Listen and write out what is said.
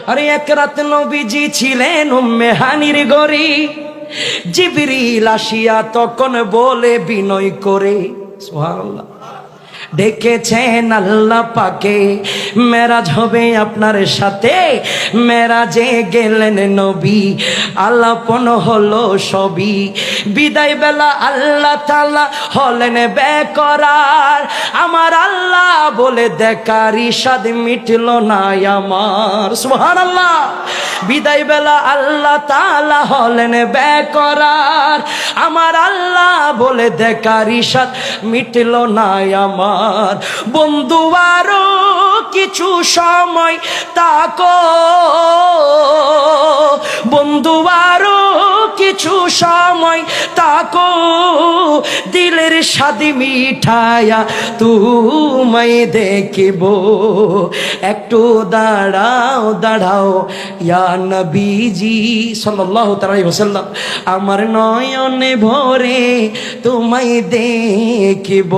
আরে এক রাত নবীজি ছিলেন উম্মে হানির ঘরে, জিবরিল আসিয়া তখন বলে বিনয় করে, সুবহানাল্লাহ, ডেকেছেন আল্লাহ পাকে, মেরাজ হবে আপনার সাথে। মেরাজে গেলেন নবী, আলাপন হলো সবই। বিদায় বেলা আল্লাহ তাআলা হলেন বেকরার। আমার আল্লাহ বলে দেখার ইশাদ মিটল না আমার, সুবহানাল্লাহ। বিদায় বেলা আল্লাহ তাআলা হলেন বেকরার। আমার আল্লাহ বলে দেখার ইশাদ মিটল না আমার। বন্ধু আরো কিছু সময় তাকো, বন্ধু আরো কিছু সময় তাকো, দিলের স্বাদ মিঠায়া তোমায় দেখিব। একটু দাঁড়াও দাঁড়াও ইয়া নবীজি সাল্লাল্লাহু আলাইহি ওয়াসাল্লাম, আমার নয়নে ভরে তোমায় দেখিব।